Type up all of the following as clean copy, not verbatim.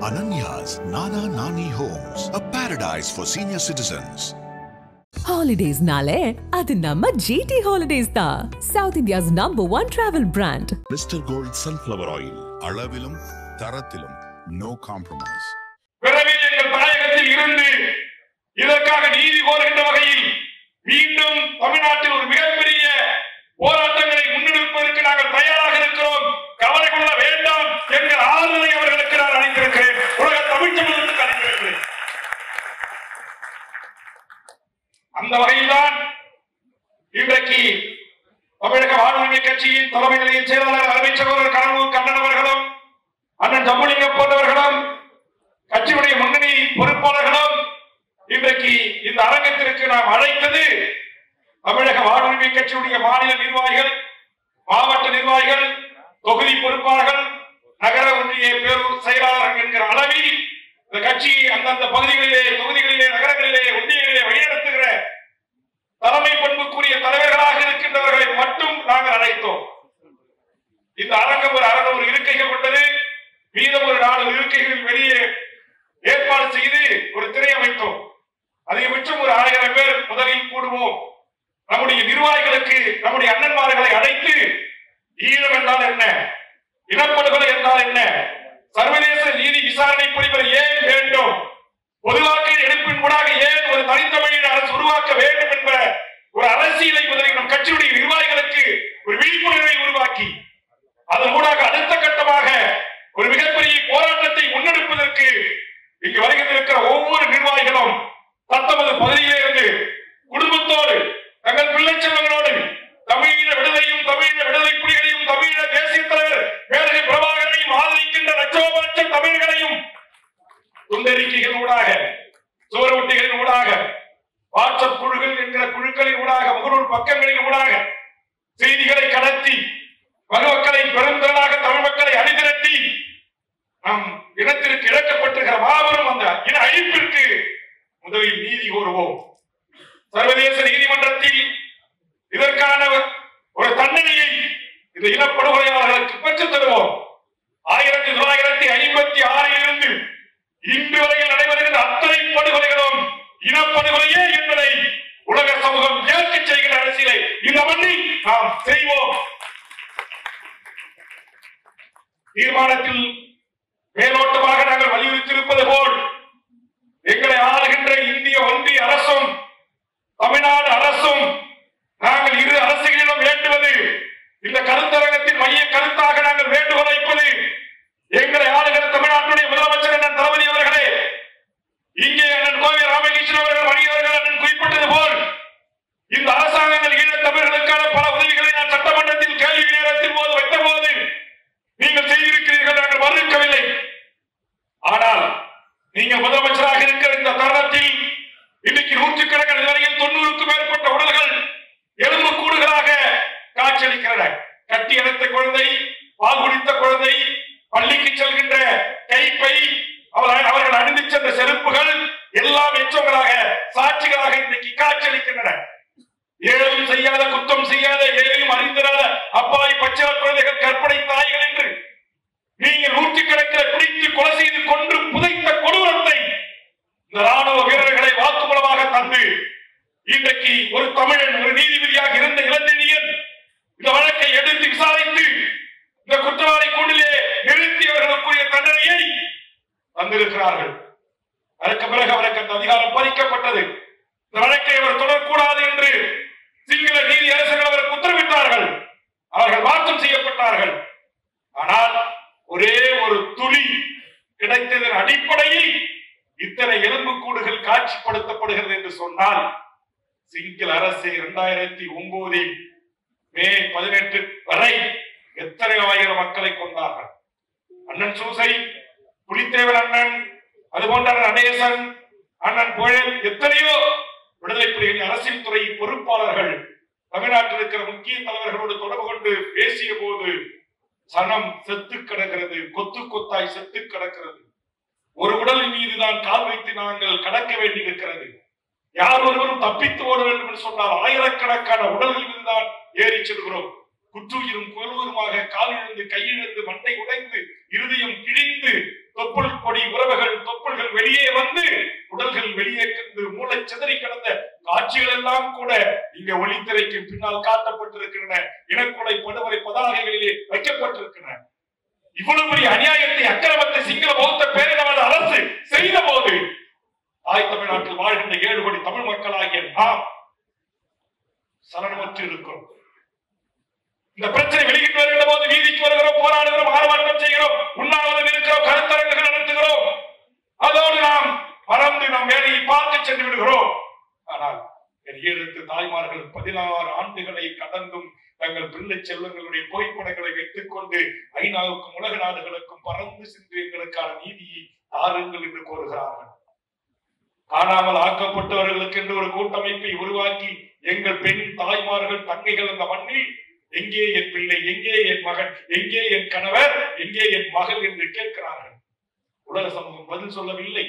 Ananya's Nana Nani Homes, a paradise for senior citizens. Holidays nale adu namma GT Holidays da, South India's #1 travel brand. Mr. Gold Sunflower Oil, alavilum tarathilum, no compromise. விரைவில் எங்கள் தாயகத்தில் இருந்து இதற்காக நீதி கோருகின்ற வகையில் மீண்டும் தமிழ்நாட்டில் ஒரு மிகப்பெரிய போராட்டங்களை முன்னெடுப்பதற்கு நாங்கள் தயாராக இருக்கிறோம். கவலை கொள்ள வேண்டாம் என்கிற ஆறுதலை அவர்களுக்கு நான் அளித்திருக்கிறேன். உலக தமிழ் சமூகத்துக்கு அளித்திருக்கிறேன். அந்த வகையில்தான் இன்றைக்கு தமிழக வாழ்வுரிமை கட்சியின் தலைமை நிலைய செயலாளர் அமைச்சர் கனவு கண்ணன் அவர்களும் அண்ணன் ஜம்புலிங்கம் போன்றவர்களும் கட்சியுடைய முன்னணி பொறுப்பாளர்களும் இன்றைக்கு இந்த அரங்கத்திற்கு நாம் அழைத்தது தமிழக வாழ்வுரிமை கட்சியுடைய மாநில நிர்வாகிகள், மாவட்ட நிர்வாகிகள், தொகுதி பொறுப்பாளர்கள், நகர ஒன்றிய பேரூர் செயலாளர்கள் என்கிற அளவில் இந்த கட்சியை அந்தந்த பகுதிகளிலே, தொகுதிகளிலே, நகரங்களிலே, ஒன்றியங்களிலே வழிநடத்துகிற தலைமை பண்புக்குரிய தலைவர்களாக இருக்கின்றவர்களை மட்டும் நாங்கள் அழைத்தோம். இந்த அரங்கம் ஒரு இருக்கைகள் கொண்டது. மீதம் ஒரு 4 இருக்கைகளில் வெளியே ஏற்பாடு செய்து ஒரு திரை அமைத்தோம். அதிகபட்சம் ஒரு 1000 பேர் முதலில் கூடுவோம். நம்முடைய நிர்வாகிகளுக்கு நம்முடைய அண்ணன்மார்களை அழைத்து ஈழம் என்றால் என்ன, இனப்படுகொலை என்றால் என்ன, சர்வதேச நீதி விசாரணை புரிவது ஏன் வேண்டும், பொதுவாக்கு எடுப்பின் ஊடாக ஏன் ஒரு தனித்தமிழ் அரசு உருவாக்க வேண்டும் என்ற ஒரு அரசியலை முதலில் நம் கட்சியுடைய நிர்வாகிகளுக்கு ஒரு விழிப்புணர்வை உருவாக்கி அதன் ஊடாக அடுத்த கட்டமாக ஒரு மிகப்பெரிய போராட்டத்தை முன்னெடுப்பதற்கு இங்கு வருகின்ற ஒவ்வொரு நிர்வாகிகளும் தத்தமது பகுதியிலே இருந்து குடும்பத்தோடு தங்கள் பிள்ளை செல்வங்களோடு தமிழீழ விடுதலையும், தமிழீழ விடுதலை புலிகளையும், தமிழீழ தேசிய தலைவர் மேதகு பிரபாகரனையும் ஆதரிக்கின்ற லட்சோபலட்சம் தமிழர்களையும் துண்டறிக்கைகள் ஊடாக, சுவரொட்டிகளின் ஊடாக, வாட்ஸ்அப் குழுக்கள் என்கிற குழுக்களின் ஊடாக, முகநூல் பக்கங்களின் ஊடாக செய்திகளை கடத்தி மக்களை பெருந்திரளாக தமிழ் மக்களை அணிதிரட்டி நம் இனத்திற்கு இழக்கப்பட்டிருக்கிற மாபெரும் அந்த இன அழிப்பிற்கு முதலில் நீதி கோருவோம். சர்வதேச நீதிமன்றத்தில் இதற்கான ஒரு தண்டனையை இந்த இனப்படுகொலையாளர்களுக்கு பெற்றுத் தருவோம். 1956 இருந்து இன்று வரையில் நடைபெறுகின்ற அத்தனை படுகொலைகளும் இனப்படுகொலையே என்பதை உலக சமூகம் ஏற்க செய்கிற அரசியலை இந்த மண்ணில் நாம் செய்வோம். தீர்மானத்தில் மேலோட்டமாக நாங்கள் வலியுறுத்தியிருப்பது போல் எங்களை ஆளுகின்ற இந்திய ஒன்றிய அரசும் தமிழ்நாடு அரசும் நாங்கள் இரு அரசுகளிடம் வேண்டுவது, இந்த கருத்தரங்கத்தின் மைய கருத்தாக நாங்கள் வேண்டுகோள் வைப்பது, எங்களை ஆளுகிற தமிழ்நாட்டுடைய முதலமைச்சர் அண்ணன் தளபதி அவர்களே, இங்கே அண்ணன் கோவை ராமகிருஷ்ணன் அவர்கள் மணியவர்கள் அண்ணன் குறிப்பிட்டது போல் இந்த அரசாங்கங்கள் ஈழத் தமிழர்களுக்கான பல உதவிகளை நான் சட்டமன்றத்தில் கேள்வி நேரத்தின் போது வைத்த போது நீங்கள் செய்திருக்கிறீர்கள், நாங்கள் மறுக்கவில்லை. ஆனால் நீங்கள் முதலமைச்சராக இருக்கிற இந்த தருணத்தில் இன்னைக்கு நூற்றுக்கணக்கான நிலையில் 90க்கும் மேற்பட்ட உடல்கள் எலும்பு கூடுகளாக காட்சியளிக்கின்றன. கட்டி அணைத்த குழந்தை, பால் குடித்த குழந்தை, பள்ளிக்கு செல்கின்ற கைப்பை, அவர்கள் அணிந்து சென்ற செருப்புகள் எல்லாம் எச்சங்களாக, சாட்சிகளாக இன்றைக்கு காட்சியளிக்கின்றன. ஏழும் செய்யாத, குற்றம் செய்யாத, ஏழையும் அறிந்திராத அப்பாவி பச்சை குழந்தைகள், கற்பனை தாய்கள் என்று நீங்கள் நூற்றுக்கணக்கில் பிடித்து கொலை செய்து கொன்று புதைத்த கொடூரத்தை இந்த ராணுவ வீரர்களை வாக்குமூலமாக தந்து இன்றைக்கு ஒரு தமிழன், ஒரு நீதிபதியாக இருந்த இளந்தெனியன் இந்த வழக்கை எடுத்து விசாரித்து இந்த குற்றவாளி கூண்டிலே நிறுத்தியவர்களுக்குரிய தண்டனையை தந்திருக்கிறார்கள். அதற்கு பிறகு அவருக்கு அந்த அதிகாரம் பறிக்கப்பட்டது. இந்த வழக்கை அவர் தொடரக்கூடாது என்று சிங்கள நீதி அரசர்கள் அவருக்கு உத்தரவிட்டார்கள். அவர்கள் மாற்றம் செய்யப்பட்டார்கள். ஆனால் ஒரே ஒரு துளி கிடைத்ததன் அடிப்படையில் இத்தனை எலும்புக்கூடுகள் காட்சிப்படுத்தப்படுகிறது என்று சொன்னால், சிங்கள அரசு 2009 மே 18 வரை எத்தனை ஆயிரம் மக்களை கொண்டார்கள். அண்ணன் சூசை, புலித்தேவர் அண்ணன், அதுபோன்ற நடேசன், அண்ணன் புயல், எத்தனையோ விடுதலை புலிகளின் அரசியல் துறை பொறுப்பாளர்கள் தமிழ்நாட்டில் இருக்கிற முக்கிய தலைவர்களோடு தொடர்பு கொண்டு பேசிய போது சனம் செத்து கிடக்கிறது, கொத்து கொத்தாய் செத்து கிடக்கிறது. ஒரு உடலின் மீதுதான் கால் வைத்து நாங்கள் கடக்க வேண்டியிருக்கிறது. யார் ஒருவரும் தப்பித்து ஓட வேண்டும் என்று சொன்னால் ஆயிரக்கணக்கான உடல்கள் மீதுதான் ஏறி செல்கிறோம். குற்றுயிரும் குழுவருமாக கால் இழந்து, கையிழந்து, மண்டை உடைந்து, இருதயம் கிழிந்து தொப்புள் கொடி உறவுகள் தொப்புள்கள் வெளியே வந்து உடல்கள் வெளியே கிடந்து மூளை சிதறி கிடந்த காட்சிகள் எல்லாம் கூட இங்க ஒளித்திரைக்கு பின்னால் காட்டப்பட்டிருக்கின்றன. இனக்கொலை படுகொலை பதாகைகளிலே வைக்கப்பட்டிருக்கின்றன. இவ்வளவு பெரிய அநியாயத்தை அக்கிரமத்தை சிங்கள பௌத்த பேரினவாத அரசு செய்த போது தாய் தமிழ்நாட்டில் வாழ்கின்ற 7 கோடி தமிழ் மக்களாகிய நாம் சலனமற்று இருக்கிறோம். இந்த பிரச்சனை வெளியிட்டு வருகின்ற போது வீதிக்கு வருகிறோம், போராடுகிறோம், ஆர்ப்பாட்டம் செய்கிறோம், உண்ணாவிரதம் இருக்கிறோம், கருத்தரங்குகள் நடத்துகிறோம். அதோடு நாம் மறந்து நம் வேலையை பார்த்து சென்று விடுகிறோம். ஆனால் ஈழத்து தாய்மார்கள் 16 ஆண்டுகளை கடந்தும் தங்கள் பிள்ளை செல்வங்களுடைய புகைப்படங்களை வைத்துக் கொண்டு ஐநாவுக்கும் உலக நாடுகளுக்கும் பறந்து சென்று எங்களுக்கான நீதியை தாருங்கள் என்று கோருகிறார்கள். காணாமல் ஆக்கப்பட்டவர்களுக்கு என்று ஒரு கூட்டமைப்பை உருவாக்கி எங்கள் பெண் தாய்மார்கள் தங்கைகள் அந்த மண்ணில் எங்கே என் பிள்ளை, எங்கே என் மகன், எங்கே என் கணவர், எங்கே என் மகள் என்று கேட்கிறார்கள். உலக சமூகம் பதில் சொல்லவில்லை.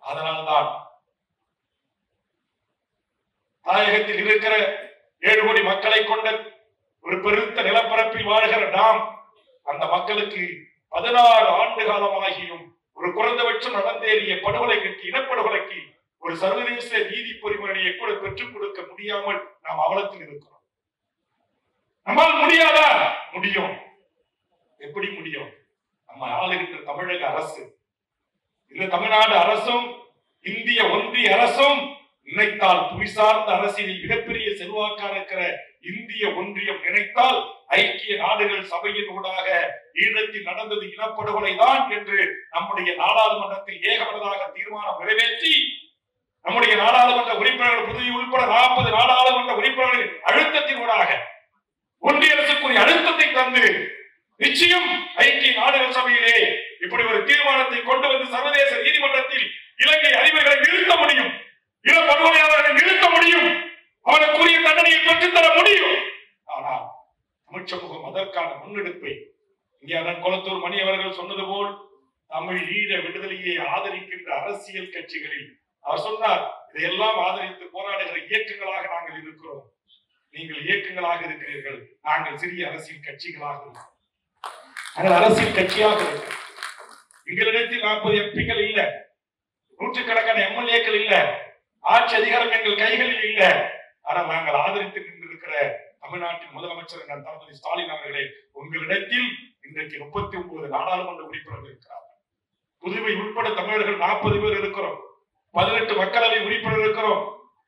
அதனால்தான் தாயகத்தில் இருக்கிற 7 கோடி மக்களை கொண்ட ஒரு பெருத்த நிலப்பரப்பில் வாழ்கிற நாம் அந்த மக்களுக்கு 16 ஆண்டு காலமாகியும் ஒரு குறைந்தபட்சம் நடந்தேறிய படுகொலைக்கு, இனப்படுகொலைக்கு ஒரு சர்வதேச நீதி பொறிமுறையை கூட பெற்றுக் கொடுக்க முடியாமல் நாம் அவலத்தில் இருக்கிறோம். நம்மால் முடியாதா? முடியும். எப்படி முடியும்? நம்ம ஆளுகின்ற தமிழக அரசு, இந்த தமிழ்நாடு அரசும் இந்திய ஒன்றிய அரசும் நினைத்தால், புவிசார்ந்த அரசியலில் மிகப்பெரிய செல்வாக்காக இருக்கிற இந்திய ஒன்றியம் நினைத்தால் ஐக்கிய நாடுகள் சபையின் ஊடாக ஈழத்தில் நடந்தது இனப்படுகொலை தான் என்று நம்முடைய நாடாளுமன்றத்தில் ஏகமனதாக தீர்மானம் நிறைவேற்றி நம்முடைய நாடாளுமன்ற உறுப்பினர்கள் புதுவை உட்பட 40 நாடாளுமன்ற உறுப்பினர்களின் அழுத்தத்தின் ஊடாக ஒன்றிய அரசுக்குரிய அழுத்தத்தை தந்து நிச்சயம் ஐக்கிய நாடுகள் சபையிலே இப்படி ஒரு தீர்மானத்தை கொண்டு வந்து சர்வதேச நீதிமன்றத்தில் இலங்கை அதிபர்களை நிறுத்த முடியும், இனப்படுகொலையாளர்களை நிறுத்த முடியும், அவனுக்குரிய தண்டனையை பெற்றுத்தர முடியும். ஆனால் தமிழ் சமூகம் அதற்கான முன்னெடுப்பை இங்கே அண்ணன் கொளத்தூர் மணி அவர்கள் சொன்னது போல் தமிழ் ஈழ விடுதலையை ஆதரிக்கின்ற அரசியல் கட்சிகளில் அவர் சொன்னார், இதையெல்லாம் ஆதரித்து போராடுகிற இயக்கங்களாக நாங்கள் இருக்கிறோம். நீங்கள் இயக்கங்களாக இருக்கிறீர்கள், நாங்கள் சிறிய அரசியல் கட்சிகளாக இருக்கிறோம். நாங்கள் அரசியல் கட்சியாக இருக்கிறோம். எங்களிடத்தில் 40 எம்பிக்கள் இல்ல, நூற்றுக்கணக்கான எம்எல்ஏக்கள் இல்ல, ஆட்சி அதிகாரம் எங்கள் கைகளில் இல்ல. ஆனால் நாங்கள் ஆதரித்து நின்றிருக்கிற தமிழ்நாட்டின் முதலமைச்சர் தளபதி ஸ்டாலின் அவர்களே, உங்களிடத்தில் இன்றைக்கு 39 நாடாளுமன்ற உறுப்பினர்கள் இருக்கிறார்கள். புதுவை உட்பட தமிழர்கள் 40 பேர் இருக்கிறோம், 18 மக்களவை உறுப்பினர் இருக்கிறோம்.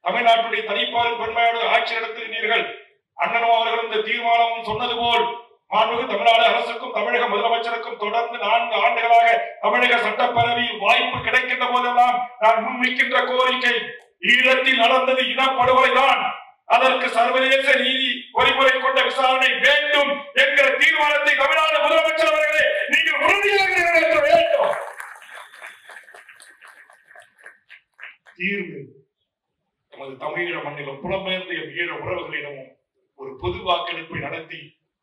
தமிழ்நாட்டுடைய தனிப்பால் பெருமையோடு ஆட்சி நடத்துகிறீர்கள். அண்ணனும் அவர்கள் இந்த தீர்மானமும் சொன்னது போல் மாண்புமிகு தமிழ்நாடு அரசுக்கும் தமிழக முதலமைச்சருக்கும் தொடர்ந்து 4 ஆண்டுகளாக தமிழக சட்டப்பேரவையில் வாய்ப்பு கிடைக்கின்ற போதெல்லாம் நான் முன்வைக்கின்ற கோரிக்கை, ஈழத்தில் நடந்தது இனப்படுகொலைதான், அதற்கு சர்வதேச நீதி பொறிமுறை கொண்ட விசாரணை வேண்டும் என்கிற தீர்மானத்தை தமிழ்நாடு முதலமைச்சர் அவர்களே நீங்கள் உறுதியாக நிறைவேற்ற வேண்டும். தீர்வு நமது தமிழீழ மண்ணிலும் புலம்பெயர்ந்த ஈழ உறவுகளிடமும் ஒரு பொது வாக்கெடுப்பை நடத்தி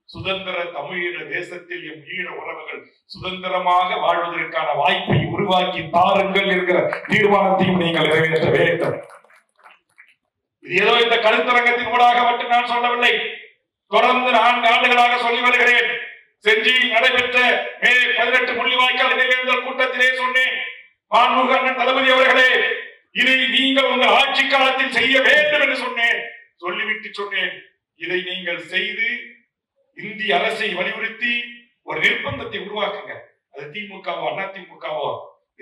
சுதந்திர தமிழீழ தேசத்தில் எம் ஈழ உறவுகள் சுதந்திரமாக வாழ்வதற்கான வாய்ப்பை உருவாக்கி தாருங்கள் என்கிற தீர்மானத்தையும் நீங்கள் நிறைவேற்ற வேண்டும். இது ஏதோ இந்த கருத்தரங்கத்தின் ஊடாக மட்டும் நான் சொல்லவில்லை, தொடர்ந்து 4 ஆண்டுகளாக சொல்லி வருகிறேன். செஞ்சியில் நடைபெற்ற மே 18 முள்ளிவாய்க்கால் இணைவேந்தல் கூட்டத்திலே சொன்னேன், மாண்புமிகு அண்ணன் தளபதி அவர்களே, இதை நீங்கள் உங்கள் ஆட்சி காலத்தில் செய்ய வேண்டும் என்று சொன்னேன். சொல்லிவிட்டு சொன்னேன், இதை நீங்கள் செய்து இந்திய அரசை வலியுறுத்தி ஒரு நிர்பந்தத்தை உருவாக்குங்க. அது திமுகவோ அதிமுகவோ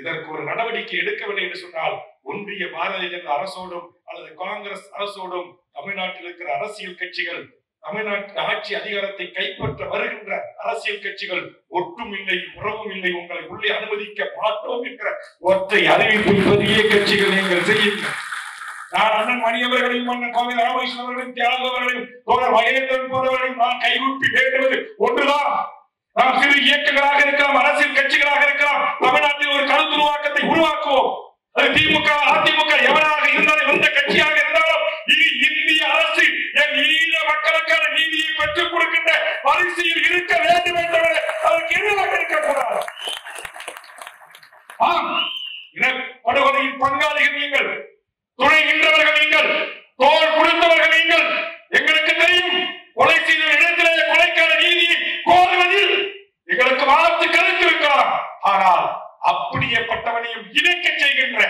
இதற்கு ஒரு நடவடிக்கை எடுக்கவில்லை என்று சொன்னால் ஒன்றிய பாரதிய ஜனதா அரசோடும் அல்லது காங்கிரஸ் அரசோடும் தமிழ்நாட்டில் இருக்கிற அரசியல் கட்சிகள், தமிழ்நாட்டின் ஆட்சி அதிகாரத்தை கைப்பற்ற வருகின்ற அரசியல் கட்சிகள் ஒட்டும் இல்லை, உறவும் இல்லை, உங்களை உள்ளே அனுமதிக்க மாட்டோம் என்கிற ஒற்றை அறிவிப்பை பெரிய கட்சிகள் நீங்கள் செய்யுங்கள். நான் அண்ணன் மணி அவர்களையும் அண்ணன் கோவை ராமகிருஷ்ணன் அவர்களையும் தியாக அவர்களையும் தோழர் மகேந்திரன் போன்றவர்களையும் நான் கைகூப்பி வேண்டுவது ஒன்றுதான். நாம் சிறு இயக்கங்களாக இருக்கலாம், அரசியல் கட்சிகளாக இருக்கலாம், தமிழ்நாட்டில் ஒரு கருத்துருவாக்கத்தை உருவாக்குவோம். அது திமுக அதிமுக எவராக இருந்தாலும் எந்த கட்சியாக இருந்தாலும் இது இந்திய அரசு என் ஈழ மக்களுக்கான நீதியை பெற்றுக் கொடுக்கின்ற வரிசையில் இருக்க வேண்டும் என்பது அதற்கு எதிராக இருக்கக்கூடாது. படுகொலையின் பங்காளிகள் நீங்கள், துணைகின்றவர்கள் நீங்கள், தோல் கொடுத்தவர்கள் நீங்கள். எங்களுக்கு தெரியும், கொலை செய்த இடத்திலே கொலைக்கான நீதியை கோருவதில் எங்களுக்கு மாற்று கருத்து இருக்கலாம். ஆனால் அப்படியேப்பட்டவனையும் இணைக்க செய்கின்ற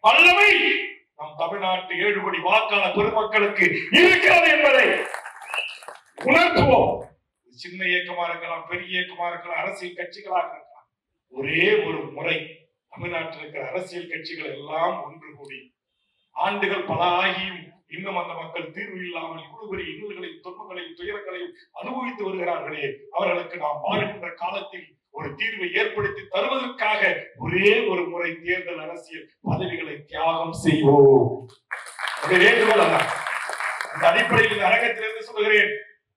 வல்லமை நம் தமிழ்நாட்டு 7 கோடி வாக்காளர் பெருமக்களுக்கு இருக்கிறது என்பதை உணர்த்துவோம். சின்ன இயக்கமா இருக்கலாம், பெரிய இயக்கமா இருக்கலாம், அரசியல் கட்சிகளாக இருக்கலாம். ஒரே ஒரு முறை தமிழ்நாட்டில் இருக்கிற அரசியல் கட்சிகள் எல்லாம் ஒன்று கூடி ஆண்டுகள் பல ஆகியும் இன்னும் அந்த மக்கள் தீர்வு இல்லாமல் இவ்வளவு பெரிய இன்னல்களையும் துன்பங்களையும் துயரங்களையும் அனுபவித்து வருகிறார்களே, அவர்களுக்கு நாம் வாழ்கின்ற காலத்தில் ஒரு தீர்வை ஏற்படுத்தி தருவதற்காக ஒரே ஒரு முறை தேர்தல் அரசியல் பதவிகளை தியாகம் செய்வோம். வேண்டுகோள் அல்ல. அந்த அடிப்படையில் இந்த அரங்கத்திலிருந்து சொல்கிறேன்,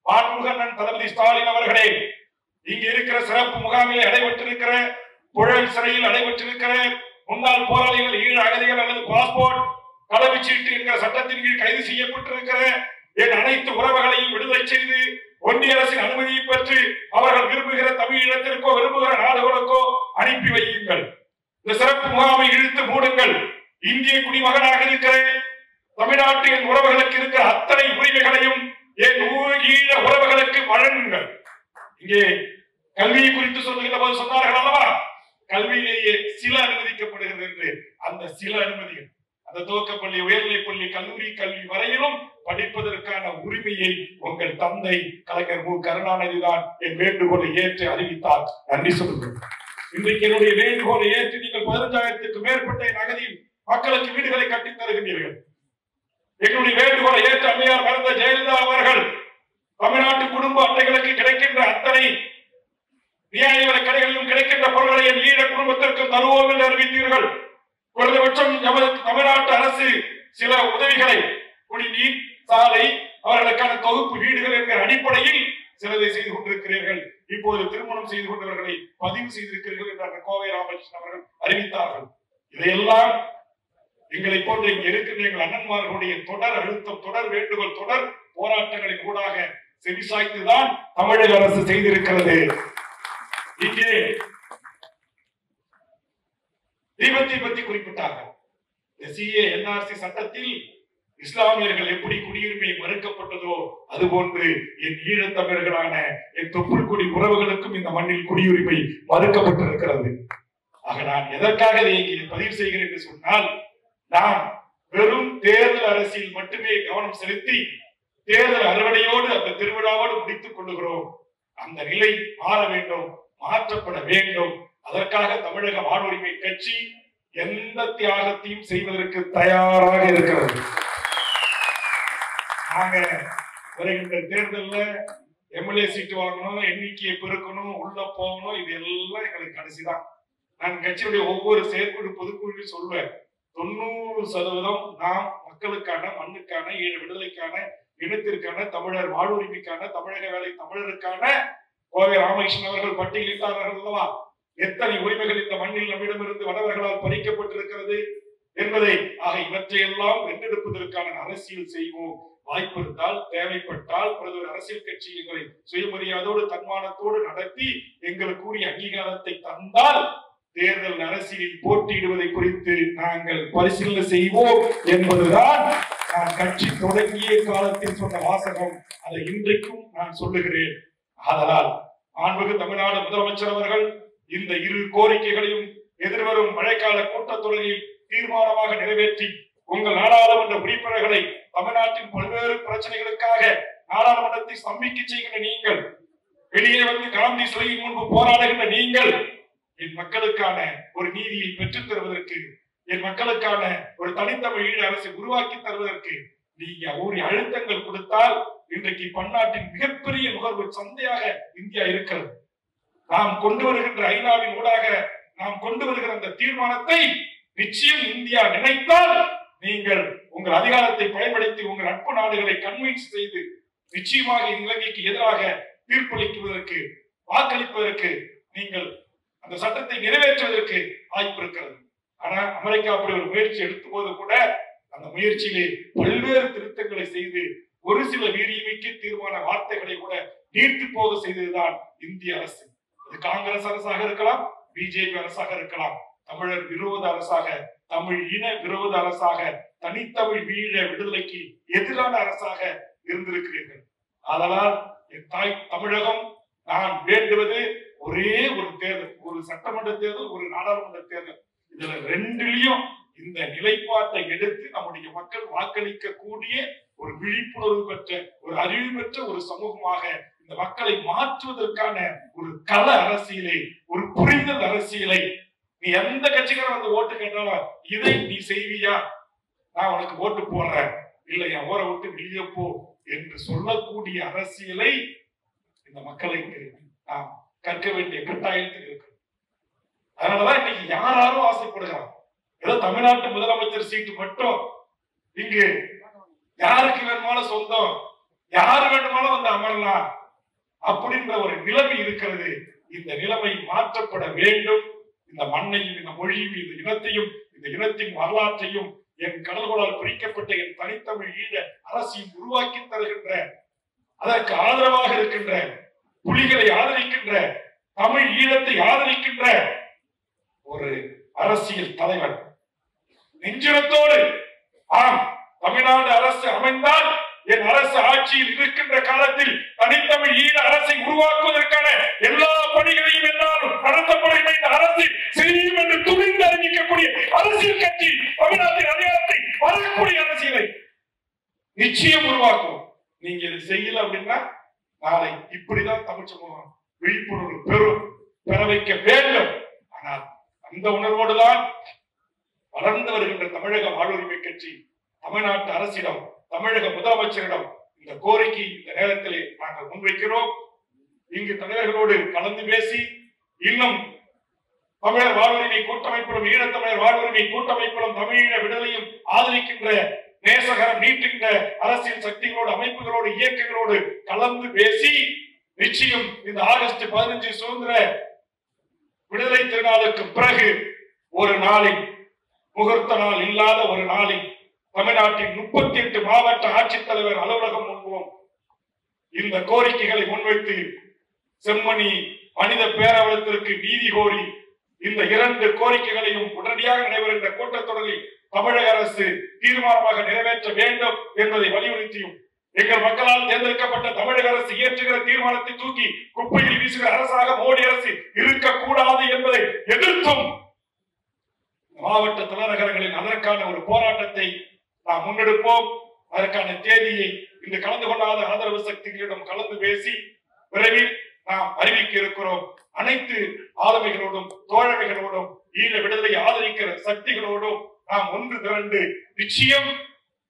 மாண்புமிகு தளபதி ஸ்டாலின் அவர்களே, இங்க இருக்கிற சிறப்பு முகாமில் அடைபட்டிருக்கிற புழல் சிறையில் அடைபட்டிருக்கிற முன்னாள் போராளிகள், ஈழ அகதிகள் அல்லது பாஸ்போர்ட் கடவுச்சீட்டு என்கிற சட்டத்தின் கீழ் கைது செய்யப்பட்டிருக்கிற என் அனைத்து உறவுகளையும் விடுதலை செய்து ஒன்றிய அரசின் அனுமதியை பெற்று அவர்கள் விரும்புகிற தமிழீழத்திற்கோ விரும்புகிற நாடுகளுக்கோ அனுப்பி வையுங்கள். இந்த சிறப்பு முகாமை இழுத்து மூடுங்கள். இந்திய குடிமகனாக இருக்கிற தமிழ்நாட்டு என் உறவுகளுக்கு இருக்கிற அத்தனை உரிமைகளையும் என் ஈழ உறவுகளுக்கு வழங்குங்கள். இங்கே கல்வியை குறித்து சொல்லுகிற போது சொன்னார்கள் அல்லவா, கல்வியிலேயே சில அனுமதிக்கப்படுகிறது என்று. அந்த சில அனுமதிகள் அந்த துவக்கப்பள்ளி, உயர்நிலைப்பள்ளி, கல்லூரி கல்வி வரையிலும் படிப்பதற்கான உரிமையை உங்கள் தந்தை கலைஞர் மு. கருணாநிதி தான் என் வேண்டுகோளை ஏற்று அறிவித்தார். நன்றி சொல்லுங்கள். இன்றைக்கு என்னுடைய வேண்டுகோளை ஏற்று நீங்கள் 15,000க்கும் மேற்பட்ட அகதி மக்களுக்கு வீடுகளை கட்டித் தருகிறீர்கள். என்னுடைய வேண்டுகோளை ஏற்று அம்மையார் மறந்த ஜெயலலிதா அவர்கள் தமிழ்நாட்டு குடும்ப அட்டைகளுக்கு கிடைக்கின்ற அத்தனை நியாய விலைக் கடைகளிலும் கிடைக்கின்ற பொருட்களை என் ஈழ குடும்பத்திற்கு தருவோம் என்று அறிவித்தீர்கள். குறைந்தபட்சம் நமது தமிழ்நாட்டு அரசு சில உதவிகளை, குடிநீர், சாலை, அவர்களுக்கான தொகுப்பு வீடுகள் என்கிற அடிப்படையில் சிலதை செய்து கொண்டிருக்கிறீர்கள். இப்போது திருமணம் செய்து கொண்டவர்களை பதிவு செய்திருக்கிறீர்கள் என்று கோவை ராமகிருஷ்ணன் அவர்கள் அறிவித்தார்கள். இதையெல்லாம் எங்களை போன்ற இங்கே இருக்கின்ற எங்கள் அண்ணன்மார்களுடைய தொடர் அழுத்தம், தொடர் வேண்டுகோள், தொடர் போராட்டங்களின் ஊடாக செவிசாய்த்துதான் தமிழக அரசு செய்திருக்கிறது. இங்கே தீபத்தை பற்றி குறிப்பிட்டார்கள். NRC சட்டத்தில் இஸ்லாமியர்கள் எப்படி குடியுரிமை மறுக்கப்பட்டதோ அதுபோன்று என் ஈழத்தமிழர்களான என் தொப்புள் குடி உறவுகளுக்கும் இந்த மண்ணில் குடியுரிமை மறுக்கப்பட்டிருக்கிறது. ஆக நான் எதற்காக இதை பதிவு செய்கிறேன் என்று சொன்னால், நாம் வெறும் தேர்தல் அரசியல் மட்டுமே கவனம் செலுத்தி தேர்தல் அறுவடையோடு அந்த திருவிழாவோடு முடித்துக் கொள்ளுகிறோம். அந்த நிலை மாற வேண்டும், மாற்றப்பட வேண்டும். அதற்காக தமிழக வாழ்வுரிமை கட்சி எந்த தியாகத்தையும் செய்வதற்கு தயாராக இருக்கிறது. நாங்க வருகின்ற தேர்தலில் எம்எல்ஏ சீட்டு வாங்கணும், எண்ணிக்கையை பெருக்கணும், உள்ள போகணும், இது எல்லாம் எங்களுக்கு கடைசிதான். நான் கட்சியுடைய ஒவ்வொரு செயற்குழு பொதுக்குழு சொல்வேன், 90% நாம் மக்களுக்கான, மண்ணுக்கான, ஈழ விடுதலைக்கான, இனத்திற்கான, தமிழர் வாழ்வுரிமைக்கான, தமிழக வேலை தமிழருக்கான கோவை ராமகிருஷ்ணன் அவர்கள் பட்டியலிட்டார்கள் அல்லவா, எத்தனை உரிமைகள் இந்த மண்ணில் நம்மிடமிருந்து வடவர்களால் பறிக்கப்பட்டிருக்கிறது என்பதை. ஆக இவற்றையெல்லாம் வென்றெடுப்பதற்கான அரசியல் செய்வோம். வாய்ப்பு இருந்தால், தேவைப்பட்டால் பிரதமர் அரசியல் கட்சி எங்களை சுயமரியாதையோடு தன்மானத்தோடு நடத்தி எங்களுக்கு கூறிய அங்கீகாரத்தை தந்தால் தேர்தல் அரசியலில் போட்டியிடுவதை குறித்து நாங்கள் பரிசீலனை செய்வோம் என்பதுதான் நான் கட்சி தொடங்கிய காலத்தில் சொன்ன வாசகம். அதை இன்றைக்கும் நான் சொல்லுகிறேன். ஆதலால் மாண்புமிகு தமிழ்நாடு முதலமைச்சர் அவர்கள் இந்த இரு கோரிக்கைகளையும் எதிர்வரும் மழைக்கால கூட்டத்தொடரில் தீர்மானமாக நிறைவேற்றி உங்கள் நாடாளுமன்ற உறுப்பினர்களை தமிழ்நாட்டின் பல்வேறு பிரச்சனைகளுக்காக நாடாளுமன்றத்தை ஸ்தம்பிக்க செய்கின்ற நீங்கள், வெளியே வந்து காந்தி சிலையின் முன்பு போராடுகின்ற நீங்கள், என் மக்களுக்கான ஒரு நீதியை பெற்றுத் தருவதற்கு, என் மக்களுக்கான ஒரு தனித்தமிழ் ஈழ அரசை உருவாக்கி தருவதற்கு நீங்க ஒரு அழுத்தங்கள் கொடுத்தால் இன்றைக்கு பன்னாட்டின் மிகப்பெரிய நுகர்வு சந்தையாக இந்தியா இருக்கிறது. நாம் கொண்டு வருகின்ற ஐநாவின் ஊடாக நாம் கொண்டு வருகிற அந்த தீர்மானத்தை நிச்சயம் இந்தியா நினைத்தால் நீங்கள் உங்கள் அதிகாரத்தை பயன்படுத்தி உங்கள் நட்பு நாடுகளை கன்வின்ஸ் செய்து நிச்சயமாக இலங்கைக்கு எதிராக தீர்ப்பளிக்குவதற்கு, வாக்களிப்பதற்கு, நீங்கள் அந்த சட்டத்தை நிறைவேற்றுவதற்கு வாய்ப்பு இருக்கிறது. ஆனா அமெரிக்கா அப்படி ஒரு முயற்சி எடுத்த போது கூட அந்த முயற்சியிலே பல்வேறு திருத்தங்களை செய்து ஒரு சில வீரியமிக்க தீர்மான வார்த்தைகளை கூட நீர்த்து போக செய்ததுதான் இந்திய அரசு. அது காங்கிரஸ் அரசாக இருக்கலாம், பிஜேபி அரசாக இருக்கலாம், தமிழர் விரோத அரசாக, தமிழ் இன விரோத அரசாக, தனித்தமிழ் ஈழ விடுதலைக்கு எதிரான அரசாக இருந்திருக்கிறீர்கள். அதனால் என் தாய் தமிழகம் நான் வேண்டுவது ஒரே ஒரு தேர்தல், ஒரு சட்டமன்ற தேர்தல், ஒரு நாடாளுமன்ற தேர்தல். இதுல ரெண்டுலயும் இந்த நிலைப்பாட்டை எடுத்து நம்முடைய மக்கள் வாக்களிக்க கூடிய ஒரு விழிப்புணர்வு பெற்ற, ஒரு அறிவு பெற்ற ஒரு சமூகமாக இந்த மக்களை மாற்றுவதற்கான ஒரு கள அரசியலை, ஒரு புரிதல் அரசியலை, நீ எந்த கட்சிக்காரன் வந்து ஓட்டு கேட்டாலும் இதை நீ செய்வியா, நான் உனக்கு ஓட்டு போடுறேன், இல்லை என் ஊரை விட்டு வெளியே போ என்று சொல்லக்கூடிய அரசியலை இந்த மக்களுக்கு நாம் கற்க வேண்டிய கட்டாயத்தில் இருக்கு. அதனாலதான் இன்னைக்கு யாரும் ஆசைப்படுகிறார். ஏதோ தமிழ்நாட்டு முதலமைச்சர் சீட்டு மட்டும் இங்கு யாருக்கு வேணுமாலும் சொந்தம், யாரு வேண்டுமானும் வந்து அமரலாம் அப்படின்ற ஒரு நிலைமை இருக்கிறது. இந்த நிலைமை மாற்றப்பட வேண்டும். இந்த மண்ணையும், இந்த மொழியும், இந்த இனத்தையும், இந்த இனத்தின் வரலாற்றையும், என் கடல்களால் பிரிக்கப்பட்ட என் தனித்தமிழ் ஈழ அரசியும் உருவாக்கி தருகின்ற, அதற்கு ஆதரவாக இருக்கின்ற, புலிகளை ஆதரிக்கின்ற, தமிழ் ஈழத்தை ஆதரிக்கின்ற ஒரு அரசியல் தலைவர் நெஞ்சிடத்தோடு, ஆம் தமிழ்நாடு அரசு அமைந்தால் என் அரசு ஆட்சியில் இருக்கின்ற காலத்தில் தனித்தமிழ் ஈழ அரசை உருவாக்குவதற்கான எல்லா பணிகளையும் என்னாலும் நடத்தப்படும் இந்த அரசு செய்யும் என்று துணிந்து அறிவிக்கக்கூடிய அரசியல் கட்சி தமிழ்நாட்டின் அதிகாரத்தை வரக்கூடிய அரசியலை நிச்சயம் உருவாக்கும். நீங்க இதை செய்யல அப்படின்னா நாளை இப்படிதான் தமிழ் சமூகம் விழிப்புணர்வு பெற வைக்க வேண்டும். ஆனால் அந்த உணர்வோடுதான் வளர்ந்து வருகின்ற தமிழக வாழ்வுரிமை கட்சி தமிழ்நாட்டு அரசிடம், தமிழக முதலமைச்சரிடம் இந்த கோரிக்கை இந்த நேரத்திலே நாங்கள் முன்வைக்கிறோம். இங்கு தலைவர்களோடு கலந்து பேசி இன்னும் தமிழர் வாழ்வுரிமை கூட்டமைப்பிலும், ஈழத்தமிழர் வாழ்வுரிமை கூட்டமைப்பிலும், தமிழீழ விடுதலையும் ஆதரிக்கின்ற, நேசகரம் நீட்டுகின்ற அரசியல் சக்திகளோடு, அமைப்புகளோடு, இயக்கங்களோடு கலந்து பேசி நிச்சயம் இந்த ஆகஸ்ட் 15 சுதந்திர விடுதலை திருநாளுக்கு பிறகு ஒரு நாளில், முகூர்த்த நாள் இல்லாத ஒரு நாளில் தமிழ்நாட்டின் 38 மாவட்ட ஆட்சித்தலைவர் அலுவலகம் முன்பும் இந்த கோரிக்கைகளை முன்வைத்து செம்மணி மனித பேரவலத்திற்கு நீதி கோரி இந்த 2 கோரிக்கைகளையும் உடனடியாக நடைபெறுகின்ற கூட்டத்தொடரில் தமிழக அரசு தீர்மானமாக நிறைவேற்ற வேண்டும் என்பதை வலியுறுத்தியும், எங்கள் மக்களால் தேர்ந்தெடுக்கப்பட்ட தமிழக அரசு இயற்றுகிற தீர்மானத்தை தூக்கி குப்பையில் வீசுகிற அரசாக மோடி அரசு இருக்கக்கூடாது என்பதை எதிர்த்தும் மாவட்ட தலைநகரங்களில் அதற்கான ஒரு போராட்டத்தை நாம் முன்னெடுப்போம். அதற்கான தேதியை இன்று கலந்து கொள்ளாத ஆதரவு சக்திகளிடம் கலந்து பேசி விரைவில் நாம் அறிவிக்க இருக்கிறோம். அனைத்து ஆளுமைகளோடும், தோழமைகளோடும், ஈழ விடுதலை ஆதரிக்கிற சக்திகளோடும் நாம் ஒன்று திரண்டு நிச்சயம்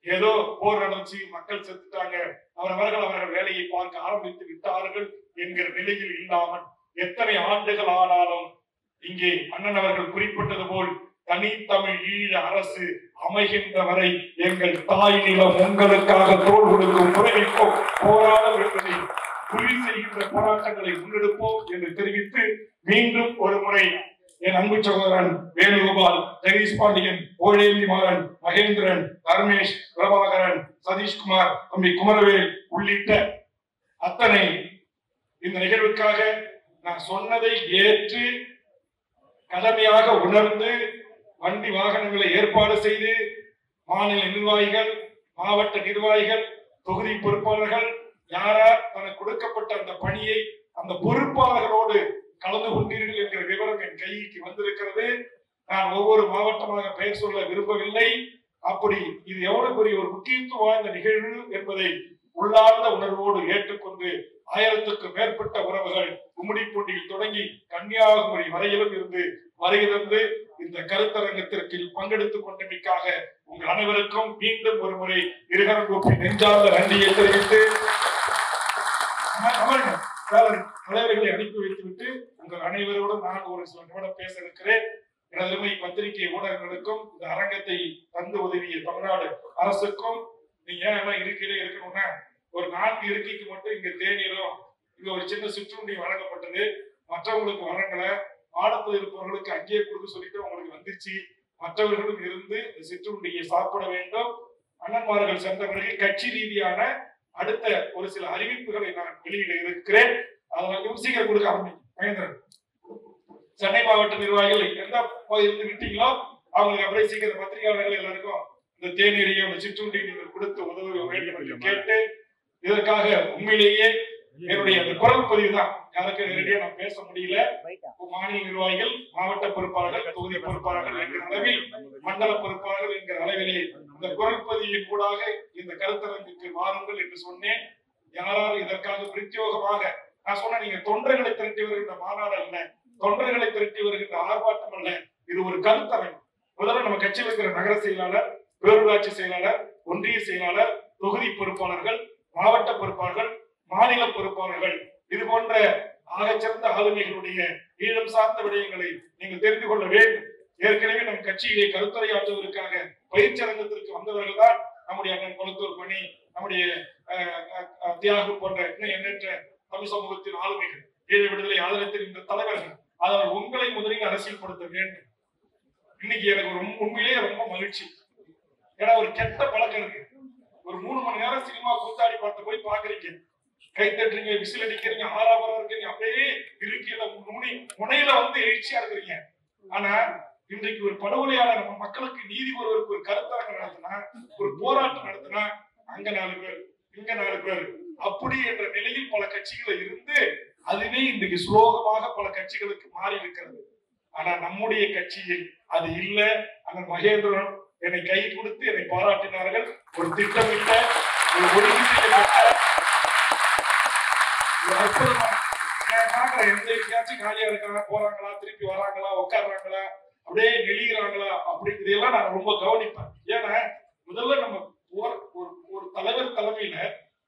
ஏதோ போர் நடந்துச்சு, மக்கள் செத்துட்டாங்க, அவர்கள் வேலையை பார்க்க ஆரம்பித்து விட்டார்கள் என்கிற நிலையில் இல்லாமல் எத்தனை ஆண்டுகள் ஆனாலும் இங்கே அண்ணன் அவர்கள் குறிப்பிட்டது போல் தனித்தமிழ் ஈழ அரசு அமைகின்ற வரை எங்கள் தாய் நிலம் உங்களுக்காக தோள் கொடுக்கும் உரிமைக்கும் போராடும் என்பதை உறுதி செய்கின்ற போராட்டங்களை முன்னெடுப்போம் என்று தெரிவித்து, மீண்டும் ஒரு முறை என் அன்பு சகோதரன் வேணுகோபால், ஜெகதீஷ் பாண்டியன், ஓழேந்தி மாறன், மகேந்திரன், தர்மேஷ், பிரபாகரன், சதீஷ்குமார், தம்பி குமரவேல் உள்ளிட்ட அத்தனை இந்த நிகழ்வுக்காக நான் சொன்னதை ஏற்று கடமையாக உணர்ந்து வண்டி வாகனங்களை ஏற்பாடு செய்து மாநில நிர்வாகிகள், மாவட்ட நிர்வாகிகள், தொகுதி பொறுப்பாளர்கள் யாரார் தனக்கு கொடுக்கப்பட்ட அந்த பணியை அந்த பொறுப்பாளர்களோடு கலந்து கொண்டீர்கள் என்கிற விவரம் என் கைக்கு வந்திருக்கிறது. நான் ஒவ்வொரு மாவட்டமாக பெயர் சொல்ல விரும்பவில்லை. அப்படி இது எவ்வளவு பெரிய ஒரு முக்கியத்துவம் வாய்ந்த நிகழ்வு என்பதை உள்ளார்ந்த உணர்வோடு ஏற்றுக்கொண்டு 1000க்கும் மேற்பட்ட உறவுகள் கும்மிடிப்பூண்டியில் தொடங்கி கன்னியாகுமரி வரையிலும் இருந்து வருகிறது. இந்த கருத்தரங்கத்திற்கு பங்கெடுத்துக் கொண்டமைக்காக உங்கள் அனைவருக்கும் மீண்டும் ஒரு முறை இருகரம் கூப்பி நெஞ்சார்ந்த நன்றியை தெரிவித்து தலைவர்களை அனுப்பி வைத்துவிட்டு உங்கள் அனைவரோடும் நான் ஒரு சில நிமிடம் பேச இருக்கிறேன். எனது பத்திரிகை ஊடகங்களுக்கும் இந்த அரங்கத்தை தந்து உதவிய தமிழ்நாடு அரசுக்கும், நீங்க ஏன் இருக்கையிலே இருக்கணும்னா ஒரு 4 இருக்கைக்கு மட்டும் இங்க தேநீரும் இங்க ஒரு சின்ன சிற்றுண்டி வழங்கப்பட்டது. மற்றவங்களுக்கு வழங்கல, மாடத்தில் இருப்பவர்களுக்கு அங்கேயே கொடுக்க சொல்லிட்டு உங்களுக்கு வந்துச்சு. மற்றவர்களும் இருந்து சிற்றுண்டியை சாப்பிட வேண்டும். அண்ணன்மார்கள் சென்ற பிறகு கட்சி ரீதியான அடுத்த ஒரு சில அறிவிப்புகளை நான் வெளியிட இருக்கிறேன். அதனால சீக்கிரம் கொடுக்க ஆரம்பிக்கும். சென்னை மாவட்ட நிர்வாகிகள் எந்த பகுதியிலிருந்து விட்டீங்களோ அவங்களுக்கு அப்படியே சீக்கிரம் பத்திரிகையாளர்கள் எல்லாருக்கும் இந்த தேநீரையும் சிற்றுண்டி நீங்கள் கொடுத்து உதவ வேண்டும் என்று கேட்டு, இதற்காக உண்மையிலேயே என்னுடைய அந்த குரல் பதிவு தான். யாருக்கு நேரடியா நான் பேச முடியல. மாநில நிர்வாகிகள், மாவட்ட பொறுப்பாளர்கள், தொகுதி பொறுப்பாளர்கள் என்கிற அளவில், மண்டல பொறுப்பாளர்கள் என்கிற அளவிலே இந்த குரல் பதிவின் கூடாக இந்த கருத்தரங்குக்கு வாருங்கள் என்று சொன்னேன். யாரால் இதற்காக பிரத்யோகமாக நான் சொன்ன, நீங்க தொண்டர்களை திரட்டி வருகின்ற மாநாடு அல்ல, தொண்டர்களை திரட்டி வருகின்ற ஆர்ப்பாட்டம் அல்ல, இது ஒரு கருத்தரங்கு. முதல்ல நம்ம கட்சியில் இருக்கிற நகர செயலாளர், பேரூராட்சி செயலாளர், ஒன்றிய செயலாளர், தொகுதி பொறுப்பாளர்கள், மாவட்ட பொறுப்பாளர்கள், மாநில பொறுப்பாளர்கள், இது போன்ற ஆகச்சிறந்த ஆளுமைகளுடைய ஈழம் சார்ந்த விடயங்களை நீங்கள் தெரிந்து கொள்ள வேண்டும். ஏற்கனவே நம் கட்சியிலே கருத்துரையாற்றுவதற்காக பயிற்சி அரங்கத்திற்கு வந்தவர்கள் தான் நம்முடைய அண்ணன் கொளத்தூர் மணி, நம்முடைய தியாகு போன்ற எண்ணற்ற தமிழ் சமூகத்தின் ஆளுமைகள், ஈழ விடுதலை ஆதரத்தின் தலைவர்கள். அதனால் உங்களை முதலில் அரசியல்படுத்த வேண்டும். இன்னைக்கு எனக்கு உண்மையிலேயே ரொம்ப மகிழ்ச்சி. ஏன்னா ஒரு கெட்ட பழக்கம் இருக்கு. ஒரு 3 மணி நேரம் சினிமா கூத்தாடி பாட்டு போய் பாக்குறீங்க, கை தட்டுறீங்க, விசில் அடிக்கிறீங்க, ஆறாபரம் இருக்கீங்க, அப்படியே இருக்கையில முனையில வந்து எழுச்சியா இருக்கிறீங்க. ஆனா இன்றைக்கு ஒரு படுகொலையாளர் நம்ம மக்களுக்கு நீதி ஒருவருக்கு ஒரு கருத்தரங்கம் நடத்தினா, ஒரு போராட்டம் நடத்தினா, அங்க 4 பேர், இங்க 4 பேர், அப்படி என்ற நிலையில் பல கட்சிகள் இருந்து அதுவே இன்றைக்கு சுலோகமாக பல கட்சிகளுக்கு மாறி இருக்கிறது. ஆனா நம்முடைய கட்சியில் அது இல்ல. அந்த மகேந்திரன் என்னை கை கொடுத்து என்னை பாராட்டினார்கள். ஒரு திட்டமிட்ட, ஒரு ஒழுங்கு எந்த எங்கேயாச்சும் காலியா இருக்காங்க, போறாங்களா, திருப்பி வராங்களா, உட்காடுறாங்களா, அப்படியே நெளிகிறாங்களா, அப்படிங்கிறதெல்லாம் நான் ரொம்ப கவனிப்பேன். ஏன்னா முதல்ல நம்ம ஒரு தலைவர் தலைமையில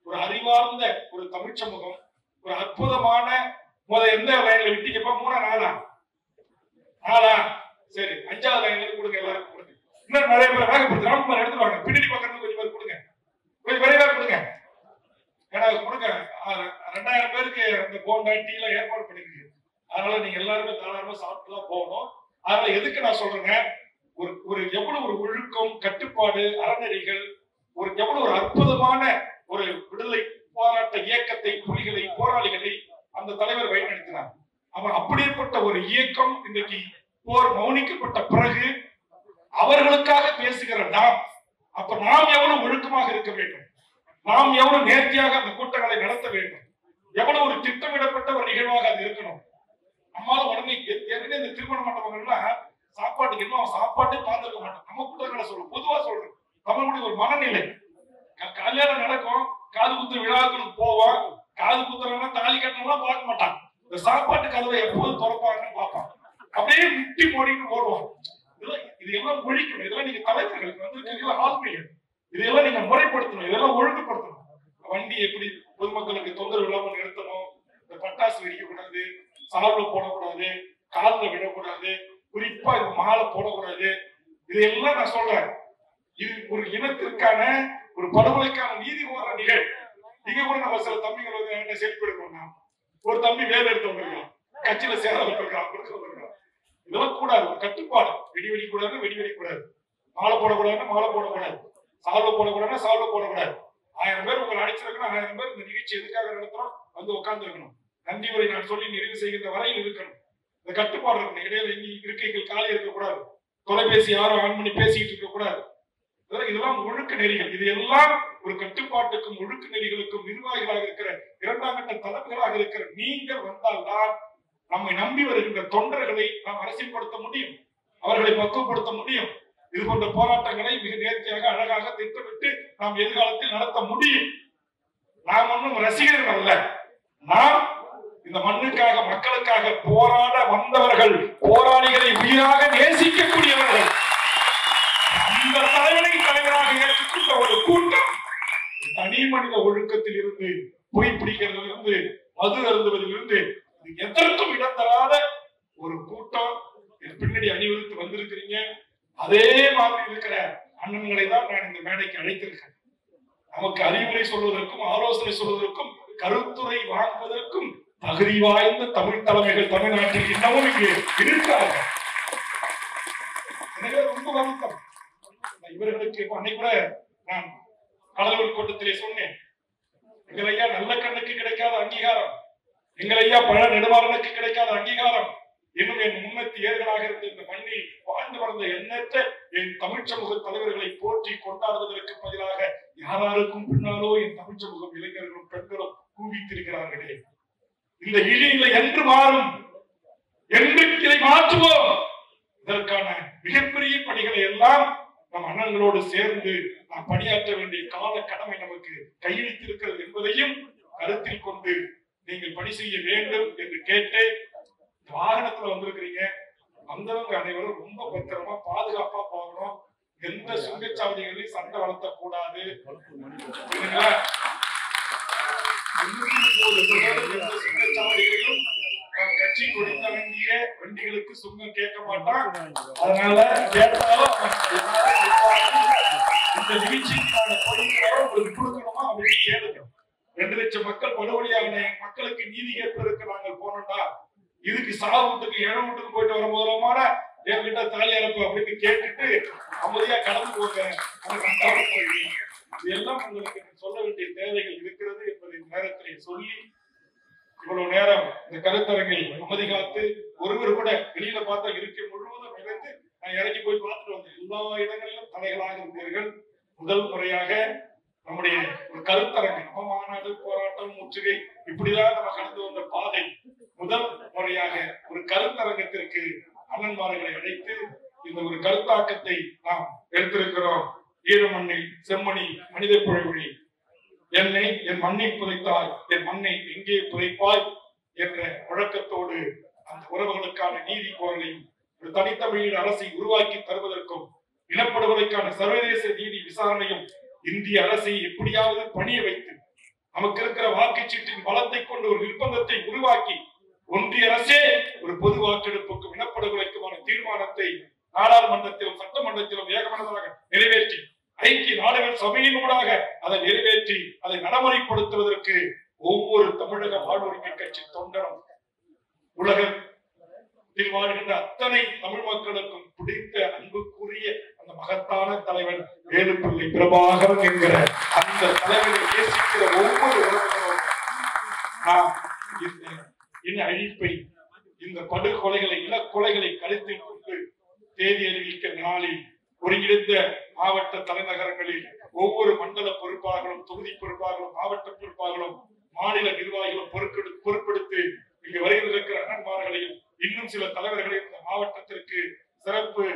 ஒரு அறிவார்ந்த ஒரு தமிழ் சமூகம், ஒரு அற்புதமான எந்த லைன்ல விட்டீங்கப்பா? 3 4 சரி, 5வது லைன்ல கொடுங்க, எல்லாருக்கும் கொடுங்க. இன்னும் நிறைய பேர் வேகப்படுத்து, ராம்குமார் எடுத்துருவாங்க, பின்னாடி பக்கத்துல கொஞ்சம் பேர் கொடுங்க, கொஞ்சம் விரைவா கொடுங்க. ஏன்னா கொடுங்க, 2000 பேருக்கு அந்த போண்டா டீல ஏற்பாடு பண்ணிருக்கு. அதனால நீங்க எல்லாருமே தாராளமா சாப்பிட்டு தான் போகணும். அதனால எதுக்கு நான் சொல்றேன், ஒரு எவ்வளவு ஒரு ஒழுக்கம், கட்டுப்பாடு, அறநெறிகள், எவ்வளவு ஒரு அற்புதமான ஒரு விடுதலை போராட்ட இயக்கத்தை, புலிகளை, போராளிகளை அந்த தலைவர் வழிநடத்தினார். அவன் அப்படிப்பட்ட ஒரு இயக்கம் இன்றைக்கு போர் மௌனிக்கப்பட்ட பிறகு அவர்களுக்காக பேசுகிற நாம், அப்ப நாம் எவ்வளவு ஒழுக்கமாக இருக்க வேண்டும், நாம் எவ்வளவு நேர்த்தியாக அந்த கூட்டங்களை நடத்த வேண்டும், எவ்வளவு ஒரு திட்டமிடப்பட்ட ஒரு நிகழ்வாக அது இருக்கணும். நம்மளால உடனே இந்த திருமண மண்டபங்கள்லாம் சாப்பாட்டுக்கு இன்னும் சாப்பாட்டே பார்த்துருக்க மாட்டோம். நம்ம கூட்டங்களை சொல்றோம், பொதுவா சொல்றோம். தமிழுடைய ஒரு மனநிலை, கல்யாணம் நடக்கும், காது குத்து விழாக்களுக்கு போவான், காது குத்துறவங்க தாலி கட்டணம்லாம் பார்க்க மாட்டான், இந்த சாப்பாட்டு கதவை எப்போது திறப்பாங்கன்னு பார்ப்பான், அப்படியே முட்டி மூடிட்டு ஓடுவான். இதெல்லாம் ஒழிக்கணும். இதெல்லாம் நீங்க தலைவர்கள் வந்து ஆளுமைகள், இதெல்லாம் நீங்க முறைப்படுத்தணும், இதெல்லாம் ஒழுங்குபடுத்தணும். வண்டி எப்படி பொதுமக்களுக்கு தொந்தரவு இல்லாமல் நிறுத்தணும், இந்த பட்டாசு வெடிக்கக்கூடாது, சால்வை போடக்கூடாது, காலில் விடக்கூடாது, குறிப்பா இந்த மாலை போடக்கூடாது, இதெல்லாம் நான் சொல்றேன். இது ஒரு இனத்திற்கான, ஒரு படுகொலைக்கான நீதி போற நிகழ்வு. இங்க கூட நம்ம சில தம்பிகள் வந்து என்கிட்ட செல்ஃபி எடுக்கணும். ஒரு தம்பி வேலை எடுத்து வந்திருக்கான், கட்சியில சேர வந்திருக்கான், இதெல்லாம் கூடாது. ஒரு கட்டுப்பாடு, வெடி வெடிக்கூடாது, வெடி வெடிக்கூடாது, மாலை போடக்கூடாதுன்னா மாலை போடக்கூடாது, சால்வை போடக்கூடாதுன்னா சால்வை போடக்கூடாது. 1000 பேர் உங்களை அழைச்சிருக்கணும், 1000 பேர் இந்த நிகழ்ச்சி எதுக்காக நடத்துறோம் வந்து உட்கார்ந்து இருக்கணும். நன்றி உரை நான் சொல்லி நிறைவு செய்கின்ற வரையில் இருக்கணும். இந்த கட்டுப்பாடு இருக்கணும். இடையில இருக்கைகள் காலி இருக்கக்கூடாது, தொலைபேசி யாரும் ஆன் பண்ணி பேசிட்டு இருக்க கூடாது. இதெல்லாம் ஒழுக்க நெறிகள். இது எல்லாம் ஒரு கட்டுப்பாட்டுக்கும் ஒழுக்க நெறிகளுக்கும் நிர்வாகிகளாக இருக்கிற, 2ஆம் கட்ட தலைவர்களாக இருக்கிற நீங்கள் வந்தால்தான் நம்மை நம்பி வருகின்ற தொண்டர்களை நாம் அரசியல்படுத்த முடியும், அவர்களை பக்குவப்படுத்த முடியும். இது போன்ற போராட்டங்களை மிக நேர்த்தியாக, அழகாக திட்டமிட்டு நாம் எதிர்காலத்தில் நடத்த முடியும். நாம் ஒன்றும் ரசிகர்கள் அல்ல, நாம் இந்த மண்ணுக்காக, மக்களுக்காக போராட வந்தவர்கள், போராளிகளை உயிராக நேசிக்கக்கூடியவர்கள். இந்த தலைவனை தலைவராக ஏற்றுக்கொண்ட ஒரு கூட்டம் தனி மனித ஒழுக்கத்தில் இருந்து, புகைப்பிடிக்கிறதுல இருந்து, மது அருந்துவதில் இருந்து எதற்கும் இடம் தராத ஒரு கூட்டம் பின்னாடி அணிவகுத்து வந்திருக்கிறீங்க. அதே மாதிரி இருக்கிற அண்ணன்களை தான் நான் இந்த மேடைக்கு அழைத்திருக்கேன். நமக்கு அறிவுரை சொல்வதற்கும், ஆலோசனை சொல்வதற்கும், கருத்துரை வாங்குவதற்கும் தகுதி வாய்ந்த தமிழ் தலைமைகள் தமிழ்நாட்டில் இன்னமும் இங்கே இருக்கிறார்கள். எனவே ரொம்ப வருத்தம். இவர்களுக்கு அன்னைக்கு கூட நான் கடலூர் கூட்டத்திலே சொன்னேன், எங்கள் ஐயா நல்ல கண்ணுக்கு கிடைக்காத அங்கீகாரம், எங்கள் ஐயா பழ நெடுமாறனுக்கு கிடைக்காத அங்கீகாரம், இன்னும் என் முன்னத்தி ஏர்களாக இருந்த இந்த மண்ணில் வாழ்ந்து வளர்ந்த எண்ணற்ற என் தமிழ் சமூக தலைவர்களை போற்றி கொண்டாடுவதற்கு பதிலாக யாராருக்கும் பின்னாலோ என் தமிழ் சமூகம் இளைஞர்களும் பெண்களும் ஊகித்திருக்கிறார்களே, இந்த இழிநிலை என்று மாறும், என்று இதை மாற்றுவோம். இதற்கான மிகப்பெரிய பணிகளை எல்லாம் நம் அண்ணன்களோடு சேர்ந்து நாம் பணியாற்ற வேண்டிய கால கடமை நமக்கு கையெழுத்திருக்கிறது என்பதையும் கருத்தில் கொண்டு நீங்கள் பணி செய்ய வேண்டும் என்று கேட்டு, வாகனத்துல வந்திருக்கிறீங்க, வந்தவங்க அனைவரும் ரொம்ப பத்திரமா பாதுகாப்பா போகணும். எந்த சுங்கச்சாவடிகளையும் சண்டை வளர்த்த கூடாது. சுங்கச்சாவடிகளையும் கட்சி கொடுத்த வேண்டிய வண்டிகளுக்கு சுங்கம் கேட்க மாட்டான். அதனால கேட்டாலும் இந்த நிகழ்ச்சிக்கான கோரிக்கையை உங்களுக்கு கொடுக்கணுமா அப்படின்னு கேளுங்க. 2 லட்சம் மக்கள் படுகொலையான மக்களுக்கு நீதி கேட்பதற்கு நாங்கள் போனோம்டா, இதுக்கு சாவு வீட்டுக்கு 7 வீட்டுக்கு போயிட்டு வர முதலமான என்கிட்ட தாலி அறப்பு அப்படின்னு கேட்டுட்டு அமைதியா கடந்து போங்க. இதெல்லாம் உங்களுக்கு சொல்ல வேண்டிய தேவைகள் இருக்கிறது என்பதை நேரத்தில் சொல்லி, இவ்வளவு நேரம் இந்த கருத்தரங்கில் அமைதி காத்து, ஒருவர் கூட வெளியில பார்த்தா இருக்கை முழுவதும் இணைந்து நான் இறங்கி போய் பார்த்துட்டு வந்தேன். எல்லா இடங்களிலும் தலைகளாக இருந்தீர்கள். முதல் முறையாக நம்முடைய ஒரு கருத்தரங்கு, நம்ம மாநாடு, போராட்டம், முற்றுகை இப்படிதான் நம்ம கடந்து வந்த பாதை, முதல் முறையாக ஒரு கருத்தரங்கத்திற்கு அண்ணன்மார்களை அழைத்து இந்த ஒரு கருத்தாக்கத்தை நாம் எடுத்திருக்கிறோம். ஈரமண்ணில் செம்மணி மனித புழவழி, என்னை என் மண்ணில் புதைத்தாய், என் மண்ணை எங்கே புதைப்பாய் என்ற முழக்கத்தோடு அந்த உறவுகளுக்கான நீதி கோரலையும் ஒரு தனித்தமிழ் அரசை உருவாக்கி தருவதற்கும் இனப்படுகொலைக்கான சர்வதேச நீதி விசாரணையும் இந்திய அரசை எப்படியாவது பணிய வைத்து நமக்கு இருக்கிற வாக்குச்சீட்டின் பலத்தை கொண்டு ஒரு நிர்பந்தத்தை உருவாக்கி ஒன்றிய அரசே ஒரு பொது வாக்கெடுப்புக்கும் இனப்படுகொலைக்குமான தீர்மானத்தை நாடாளுமன்றத்திலும் சட்டமன்றத்திலும் ஏகமனதாக நிறைவேற்றி ஐக்கிய நாடுகள் சபையினூடாக அதை நிறைவேற்றி அதை நடைமுறைப்படுத்துவதற்கு ஒவ்வொரு தமிழக வாழ்வுரிமை கட்சி தொண்டரும் உலகத்தில் வாழ்கின்ற அத்தனை தமிழ் மக்களுக்கும் பிடித்த அன்புக்குரிய அந்த மகத்தான தலைவன் வேலுப்பிள்ளை பிரபாகரன் என்கிற அந்த தலைவனை நேசிக்கிற ஒவ்வொரு உறவுகளும் நாம் இந்த இன அழிப்பை, இந்த படுகொலைகளை, இனக்கொலைகளை கருத்தில் கொண்டு தேதி அறிவிக்க நாளில் ஒருங்கிணைந்த மாவட்ட தலைநகரங்களில் ஒவ்வொரு மண்டல பொறுப்பாளர்களும், தொகுதி பொறுப்பாளர்களும், மாவட்ட பொறுப்பாளர்களும், மாநில நிர்வாகிகளும் பொறுப்பெடுத்து இங்கு வருகிற இருக்கிற அண்ணன்மார்களையும் இன்னும் சில தலைவர்களையும் இந்த மாவட்டத்திற்கு சிறப்பு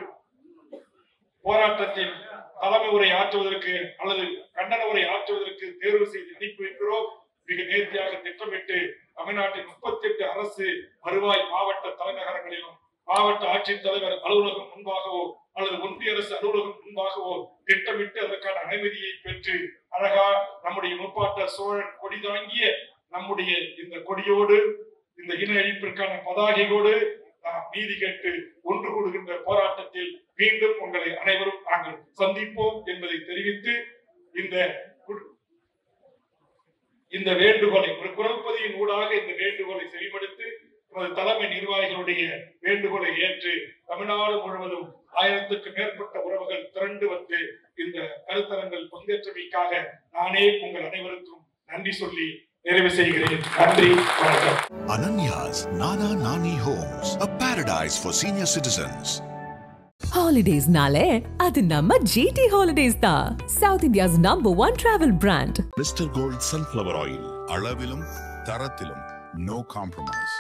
போராட்டத்தில் தலைமை உரை ஆற்றுவதற்கு அல்லது கண்டன உரை ஆற்றுவதற்கு தேர்வு செய்து அனுப்பி வைக்கிறோம். மிக நேர்த்தியாக திட்டமிட்டு தமிழ்நாட்டின் 38 அரசு வருவாய் மாவட்ட தலைநகரங்களிலும் மாவட்ட ஆட்சித்தலைவர் அலுவலகம் முன்பாகவோ அல்லது ஒன்றிய அரசு அலுவலகம் முன்பாகவோ திட்டமிட்டு அதற்கான அனுமதியை பெற்று அழகா நம்முடைய முப்பாட்ட சோழன் கொடி தாங்கிய நம்முடைய இந்த கொடியோடு, இந்த இன அழிப்பிற்கான பதாகையோடு நாம் நீதி கேட்டு ஒன்று கூடுகின்ற போராட்டத்தில் மீண்டும் உங்களை அனைவரும் நாங்கள் சந்திப்போம் என்பதை தெரிவித்து இந்த வேண்டுகோளை ஒரு குரல்பதியின் ஊடாக இந்த வேண்டுகோளை செவிமடுத்து நமது தலைமை நிர்வாகிகளுடைய வேண்டுகோளை ஏற்று தமிழ்நாடு முழுவதும் 1000க்கும் மேற்பட்ட உறவுகள் திரண்டு வந்து இந்த கருத்தரங்கள் பங்கேற்றமைக்காக நானே உங்கள் அனைவருக்கும் நன்றி சொல்லி நிறைவு செய்கிறேன். நன்றி, வணக்கம். Ananya's Nana Nani Homes, a paradise for senior citizens. Holidays nale adu namma GT Holidays da, South India's #1 travel brand. Mr. Gold Sunflower Oil, அளவிலும் தரத்திலும் no compromise.